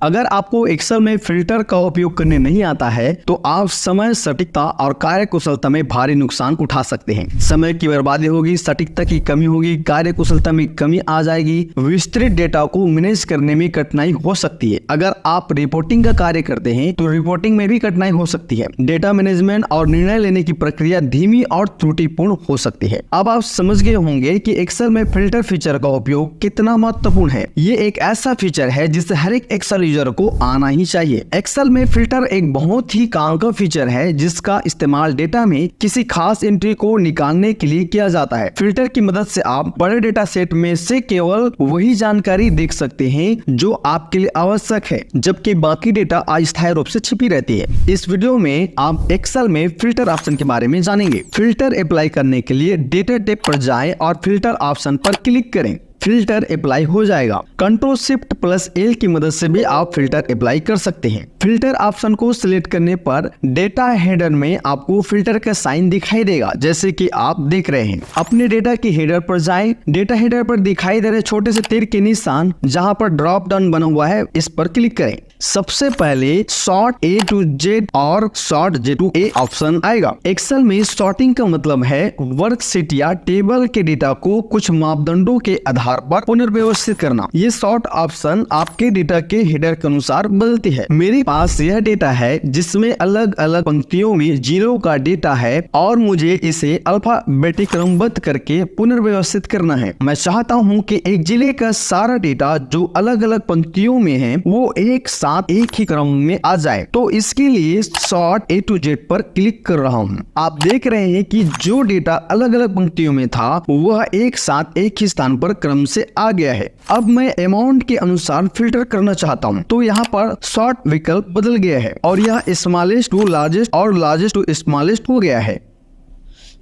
अगर आपको एक्सेल में फिल्टर का उपयोग करने नहीं आता है तो आप समय, सटीकता और कार्य कुशलता में भारी नुकसान उठा सकते हैं। समय की बर्बादी होगी, सटीकता की कमी होगी, कार्य कुशलता में कमी आ जाएगी, विस्तृत डेटा को मैनेज करने में कठिनाई हो सकती है। अगर आप रिपोर्टिंग का कार्य करते हैं तो रिपोर्टिंग में भी कठिनाई हो सकती है। डेटा मैनेजमेंट और निर्णय लेने की प्रक्रिया धीमी और त्रुटिपूर्ण हो सकती है। अब आप समझ गए होंगे कि एक्सेल में फिल्टर फीचर का उपयोग कितना महत्वपूर्ण है। ये एक ऐसा फीचर है जिससे हर एक एक्सेल यूजर को आना ही चाहिए। एक्सेल में फिल्टर एक बहुत ही काम का फीचर है जिसका इस्तेमाल डेटा में किसी खास एंट्री को निकालने के लिए किया जाता है। फिल्टर की मदद से आप बड़े डेटा सेट में से केवल वही जानकारी देख सकते हैं जो आपके लिए आवश्यक है, जबकि बाकी डेटा अस्थायी रूप से छिपी रहती है। इस वीडियो में आप एक्सेल में फिल्टर ऑप्शन के बारे में जानेंगे। फिल्टर अप्लाई करने के लिए डेटा टैब पर जाएं और फिल्टर ऑप्शन पर क्लिक करें। फिल्टर अप्लाई हो जाएगा। Ctrl+Shift+L की मदद से भी आप फिल्टर अप्लाई कर सकते हैं। फिल्टर ऑप्शन को सिलेक्ट करने पर डेटा हेडर में आपको फिल्टर का साइन दिखाई देगा, जैसे कि आप देख रहे हैं। अपने डेटा के हेडर पर जाएं। डेटा हेडर पर दिखाई दे रहे छोटे से तीर के निशान जहां पर ड्रॉप डाउन बना हुआ है, इस पर क्लिक करें। सबसे पहले सॉर्ट A to Z और sort J to A option आएगा। एक्सेल में सॉर्टिंग का मतलब है वर्कशीट या टेबल के डेटा को कुछ मापदंडों के आधार पर पुनर्व्यवस्थित करना। ये सॉर्ट ऑप्शन आपके डेटा के हेडर के अनुसार बदलती है। मेरे पास यह डेटा है जिसमें अलग अलग पंक्तियों में जीरो का डेटा है और मुझे इसे अल्फाबेटिक क्रमबद्ध करके पुनर्व्यवस्थित करना है। मैं चाहता हूं कि एक जिले का सारा डेटा जो अलग अलग पंक्तियों में है वो एक साथ एक ही क्रम में आ जाए। तो इसके लिए सॉर्ट A to Z पर क्लिक कर रहा हूं। आप देख रहे हैं कि जो डेटा अलग अलग पंक्तियों में था वह एक साथ एक ही स्थान पर क्रम से आ गया है। अब मैं अमाउंट के अनुसार फिल्टर करना चाहता हूं, तो यहाँ पर सॉर्ट विकल्प बदल गया है और यह स्मॉलेस्ट टू लार्जेस्ट और लार्जेस्ट टू स्मॉलेस्ट हो गया है।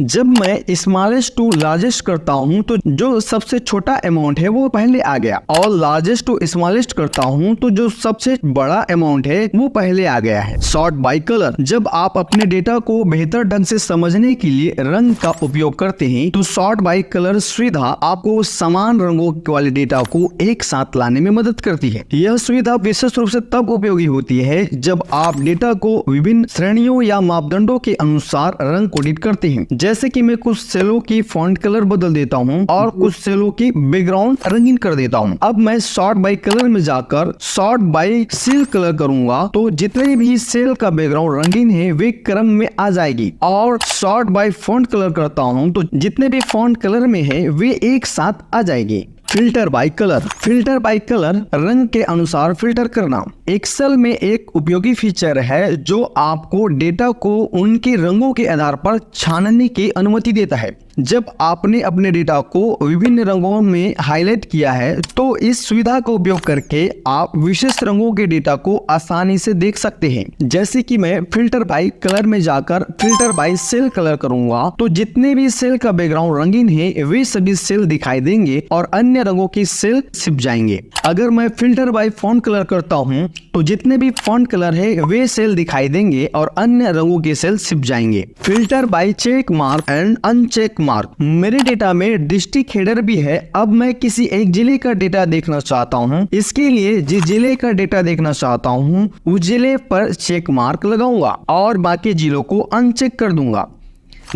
जब मैं स्मॉलेस्ट टू लार्जेस्ट करता हूं तो जो सबसे छोटा अमाउंट है वो पहले आ गया, और लार्जेस्ट टू स्मॉलेस्ट करता हूं तो जो सबसे बड़ा अमाउंट है वो पहले आ गया है। Sort by colour. जब आप अपने डेटा को बेहतर ढंग से समझने के लिए रंग का उपयोग करते हैं तो सॉर्ट बाय कलर सुविधा आपको समान रंगों वाले डेटा को एक साथ लाने में मदद करती है। यह सुविधा विशेष रूप से तब उपयोगी होती है जब आप डेटा को विभिन्न श्रेणियों या मापदंडों के अनुसार रंग कोडित करते हैं। जैसे कि मैं कुछ सेलों की फॉन्ट कलर बदल देता हूं और कुछ सेलों की बैकग्राउंड रंगीन कर देता हूं। अब मैं सॉर्ट बाय कलर में जाकर सॉर्ट बाय सेल कलर करूंगा तो जितने भी सेल का बैकग्राउंड रंगीन है वे क्रम में आ जाएगी, और सॉर्ट बाय फॉन्ट कलर करता हूं तो जितने भी फॉन्ट कलर में है वे एक साथ आ जाएगी। Filter by colour. Filter by colour रंग के अनुसार फिल्टर करना एक्सेल में एक उपयोगी फीचर है जो आपको डेटा को उनके रंगों के आधार पर छानने की अनुमति देता है। जब आपने अपने डेटा को विभिन्न रंगों में हाईलाइट किया है तो इस सुविधा का उपयोग करके आप विशेष रंगों के डेटा को आसानी से देख सकते हैं। जैसे कि मैं फिल्टर बाय कलर में जाकर फिल्टर बाय सेल कलर करूंगा तो जितने भी सेल का बैकग्राउंड रंगीन है वे सभी सेल दिखाई देंगे और अन्य रंगों की सेल छिप जाएंगे। अगर मैं फिल्टर बाय फॉन्ट कलर करता हूं तो जितने भी फॉन्ट कलर है वे सेल दिखाई देंगे और अन्य रंगों के सेल छिप जाएंगे। Filter by check mark and uncheck mark. मेरे डेटा में डिस्ट्रिक्ट हेडर भी है। अब मैं किसी एक जिले का डेटा देखना चाहता हूं, इसके लिए जिस जिले का डेटा देखना चाहता हूं उस जिले पर चेक मार्क लगाऊंगा और बाकी जिलों को अनचेक कर दूंगा।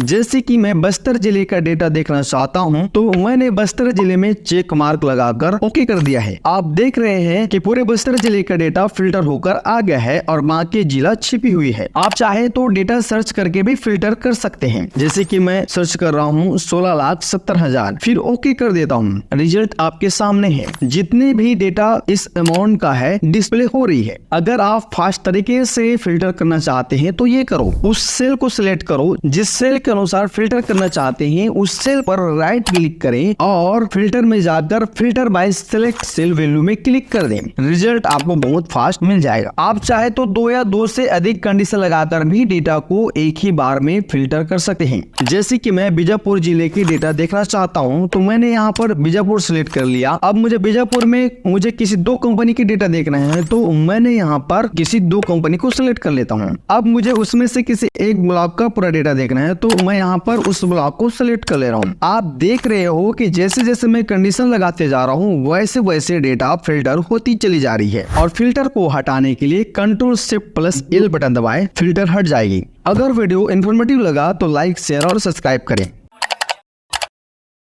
जैसे कि मैं बस्तर जिले का डेटा देखना चाहता हूं तो मैंने बस्तर जिले में चेक मार्क लगाकर ओके कर दिया है। आप देख रहे हैं कि पूरे बस्तर जिले का डेटा फिल्टर होकर आ गया है और बाकी जिला छिपी हुई है। आप चाहे तो डेटा सर्च करके भी फिल्टर कर सकते हैं। जैसे कि मैं सर्च कर रहा हूं 16,70,000, फिर ओके कर देता हूं। रिजल्ट आपके सामने है। जितने भी डेटा इस अमाउंट का है डिस्प्ले हो रही है। अगर आप फास्ट तरीके से फिल्टर करना चाहते हैं तो ये करो, उस सेल को सिलेक्ट करो जिस सेल के अनुसार फिल्टर करना चाहते हैं, उस सेल पर राइट क्लिक करें और फिल्टर में जाकर filter by select cell value में क्लिक कर दें। रिजल्ट आपको बहुत फास्ट मिल जाएगा। आप चाहे तो 2 या 2 से अधिक कंडीशन लगाकर भी डेटा को एक ही बार में फिल्टर कर सकते हैं। जैसे कि मैं बीजापुर जिले की डेटा देखना चाहता हूं तो मैंने यहाँ पर बीजापुर सिलेक्ट कर लिया। अब मुझे बीजापुर में मुझे किसी 2 कंपनी की डेटा देखना है तो मैंने यहाँ पर किसी 2 कंपनी को सिलेक्ट कर लेता हूँ। अब मुझे उसमें से किसी एक ब्लॉक का पूरा डेटा देखना है तो तो मैं यहाँ पर उस ब्लॉक को सिलेक्ट कर ले रहा हूँ। आप देख रहे हो कि जैसे जैसे मैं कंडीशन लगाते जा रहा हूँ वैसे वैसे डेटा फिल्टर होती चली जा रही है। और फिल्टर को हटाने के लिए Ctrl+Shift+L बटन दबाएं, फिल्टर हट जाएगी। अगर वीडियो इन्फॉर्मेटिव लगा तो लाइक, शेयर और सब्सक्राइब करें।